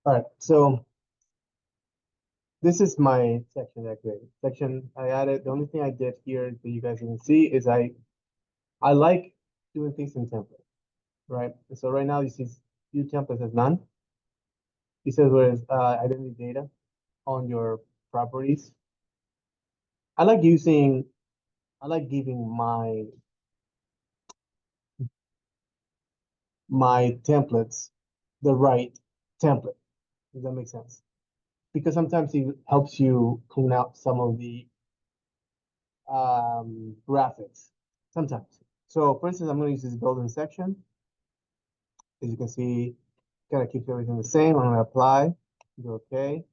All right, so this is my section that I created. Section I added. The only thing I did here that you guys can see is I like doing things in template, right? So right now you see view template has none. It says whereas identity data on your properties. I like using I like giving my templates the right template. Does that make sense? Because sometimes it helps you clean out some of the graphics. Sometimes. So for instance, I'm going to use this building section. As you can see, kind of keeps everything the same. I'm going to apply, do okay.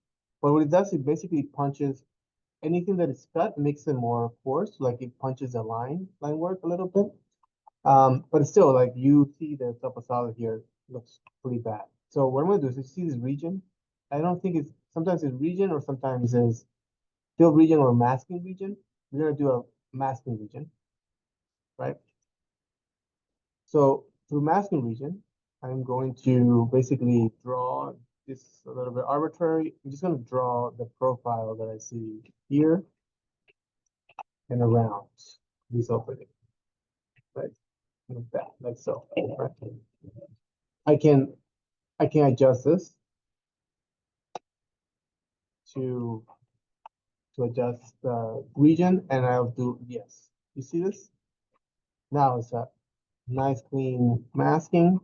But what it does, it basically punches anything that is cut, makes it more coarse, like it punches the line work a little bit. But it's still like you see the top of solid here looks pretty bad. So what I'm gonna do is you see this region. I don't think it's sometimes it's region or sometimes it's fill region or masking region. We're gonna do a masking region, right? So through masking region, I'm going to basically draw this a little bit arbitrary. I'm just gonna draw the profile that I see here and around this opening, right? Like that, like so, right? I can I can adjust this to adjust the region and I'll do yes. You see this? Now it's a nice clean masking.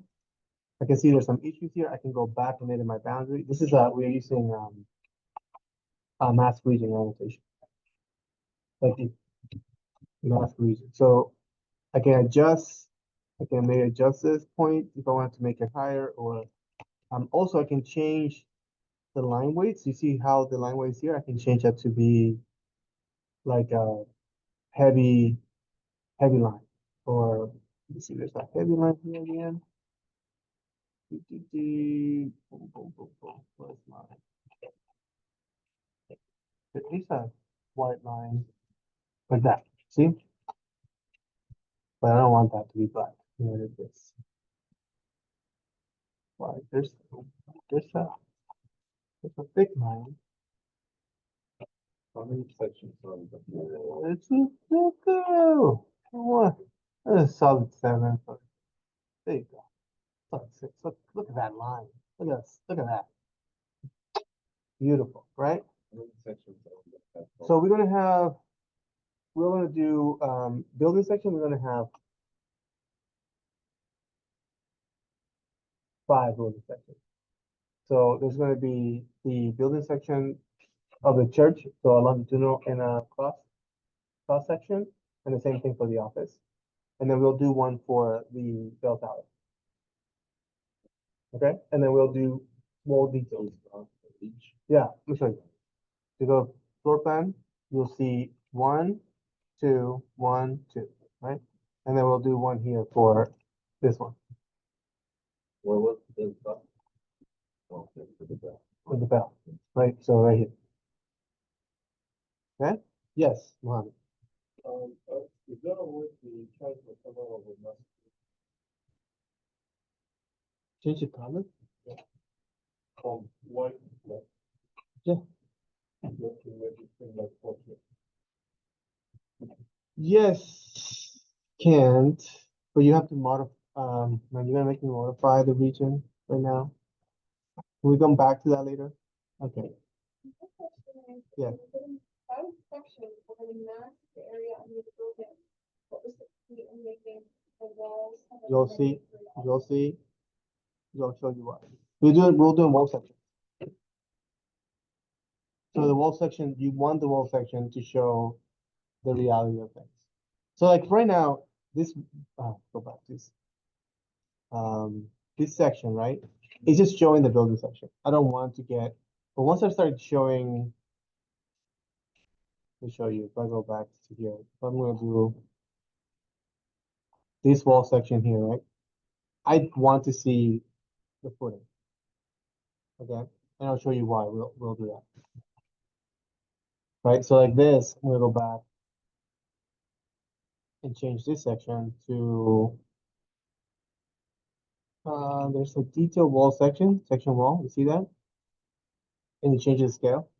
I can see there's some issues here. I can go back and edit my boundary. This is we're using a mask region annotation, like the mask region. So I can adjust. I can maybe adjust this point if I want to make it higher, or also I can change the line weights. You see how the line weights here? I can change that to be like a heavy heavy line, or you see there's a heavy line here again. Boom, boom, boom, boom. Where's mine? There is a white line like that. See? But I don't want that to be black. Here it is. Why? There's a there's a thick line. How many sections are in the It's a go. What? That's a solid 7. But there you go. Solid 6. Look at that line. Look at this. Look at that. Beautiful, right? How many sections are in the So we're gonna do building section. We're gonna have 5 building sections. So there's going to be the building section of the church, so a longitudinal and a cross section, and the same thing for the office. And then we'll do one for the bell tower. Okay, and then we'll do more details. each? Yeah, let me show you. To go floor plan, you'll see 1, 2, 1, 2, right? And then we'll do one here for this one. Well, what does that? Okay, for the back. For the bell, right? So right here. Okay? Yes, Mohammed. Is there a way to change the color of the mask? Change the color? From white to black? Yeah. You have to make it seem like portrait. Yes, can't, but you have to modify, man, you're gonna make me modify the region right now. Can we come back to that later? Okay, yeah. Section over the mask area under the building. What was the key in making the walls? You'll see, you'll see, you'll show you why. We'll do a wall section. So the wall section, you want the wall section to show the reality of things. So like right now, this, go back to this section, right? It's just showing the building section. I don't want to get, but once I start showing, let me show you. If I go back to here, I'm gonna do this wall section here, right? I want to see the footing. Okay, and I'll show you why. We'll do that. Right. So like this, I'm gonna go back and change this section to there's a detail wall section wall. You see that? and you change the scale.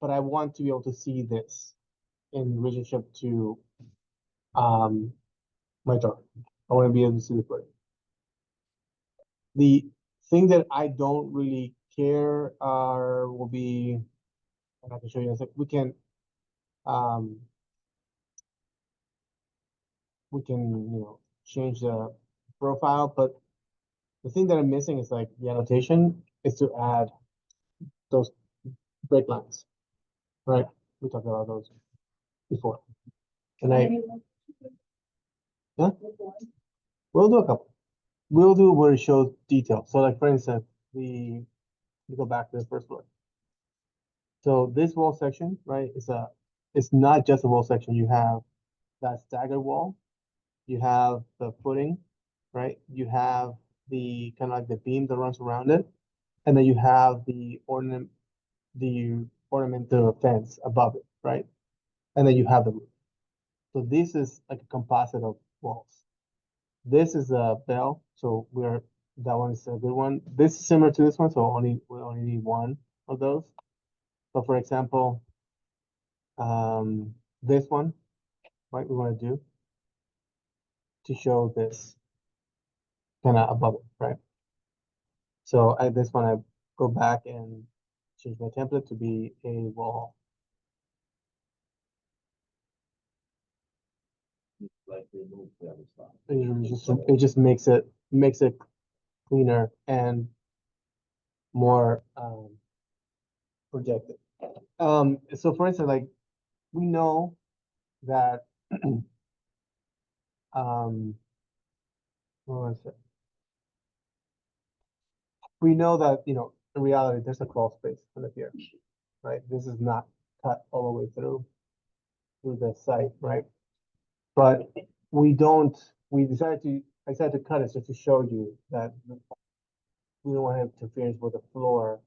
But I want to be able to see this in relationship to my drawing. I want to be able to see the footing. The thing that I don't really care will be, and I can show you in a sec, we can, change the profile, but the thing that I'm missing is like the annotation is to add those break lines, right? We talked about those before. And yeah, we'll do a couple. We'll do where it shows detail. So like, for instance, we go back to the first one. So this wall section, right, it's not just a wall section. You have that staggered wall, you have the footing, right? You have the kind of like the beam that runs around it, and then you have the ornamental fence above it, right? And then you have the roof. So this is like a composite of walls. This is a bell, so that one's a good one. This is similar to this one, so we only need one of those. So for example, this one, right, we want to do to show this kind of above it, right? So this one, I go back and change my template to be a wall. Like remove the other side. It just makes it cleaner and more projected. So for instance, like we know that what was it? We know that, in reality, there's a crawl space on the here, right? This is not cut all the way through the site, right? But we decided to cut it just to show you that we don't want to have interference with the floor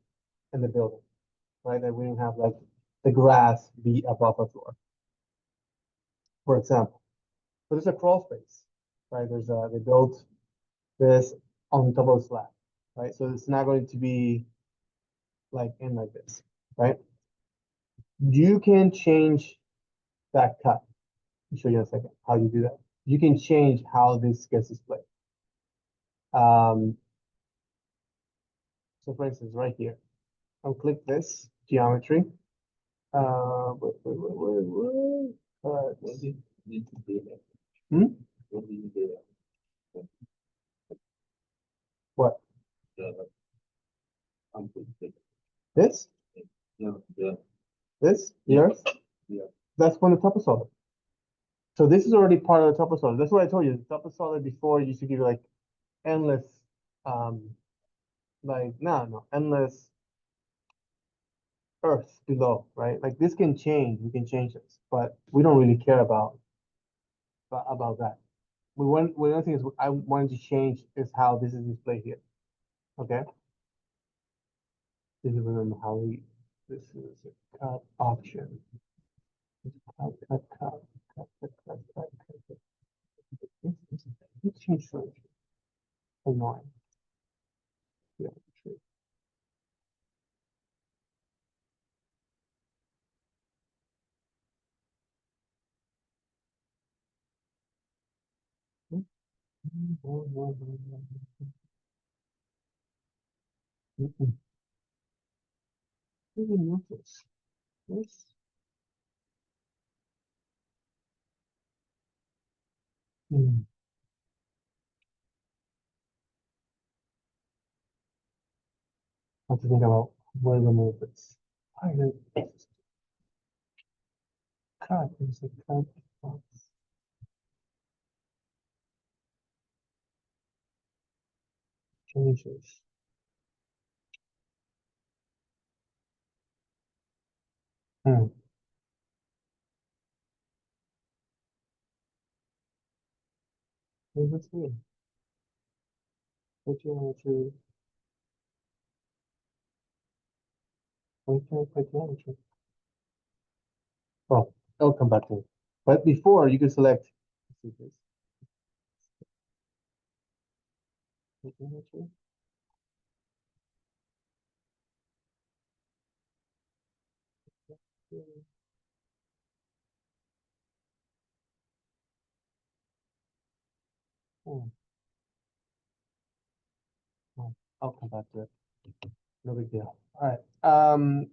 and the building, right? That we don't have like the grass be above the floor, for example. So there's a crawl space, right? They built this on top of the slab, right? So it's not going to be like this, right? You can change that cut. I'll show you in a second how you do that. You can change how this gets displayed. So for instance, right here, I'll click this geometry. Wait. What do you need to do that? What do you do that? What? I'm good. This? Yeah. This? Yours? Yeah. That's from the top of solid. So this is already part of the top of solid. That's what I told you. The top of solid before used to give you like endless, endless earth below, right? Like this can change. We can change this, but we don't really care about that. One other thing is I wanted to change is how this is displayed here. Okay. This is remember how this is a cut option. Cut. Let's change something. Annoying. Yeah, true. Didn't notice this. I have to think about where to move this. Pilot cut is a cut box. Changes. Hmm. What does this mean? Geometry. Geometry. Oh, I'll come back to it. But before you can select. Let's see this. Geometry. Hmm. I'll come back to it. No big deal. All right.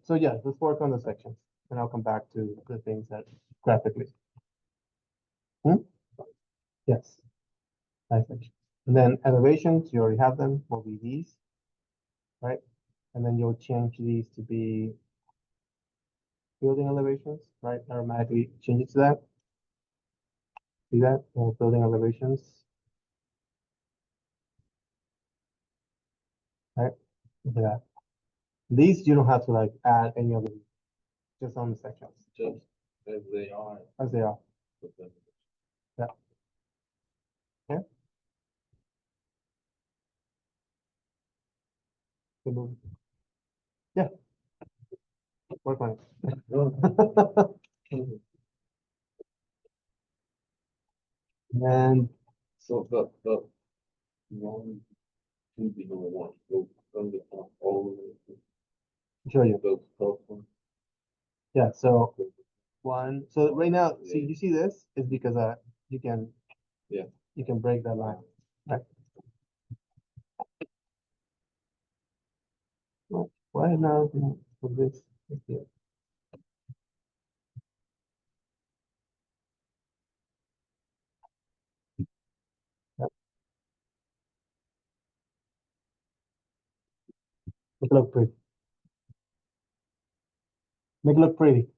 So yeah, let's work on the sections and I'll come back to the things that graphically. Hmm? Yes. Nice section. And then elevations, you already have them, will be these, right? And then you'll change these to be building elevations, right? Automatically change it to that. See that? Building elevations, right? Look at that. These you don't have to like add any of them, just on the sections Just as they are. as they are. Put them- Good move. Yeah. Work on it. And So the one, two below one, go from the top all the way show to you. those top ones. Yeah. So one. So right now, see, you see this is because you can Yeah. you can break that line. Right. Why now with this? Here. Yeah. Make it look pretty. Make it look pretty.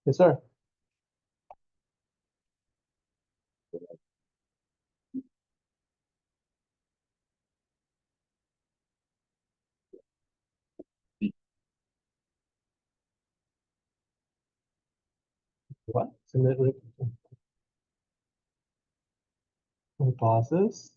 Yes, sir. What? Submit with pauses.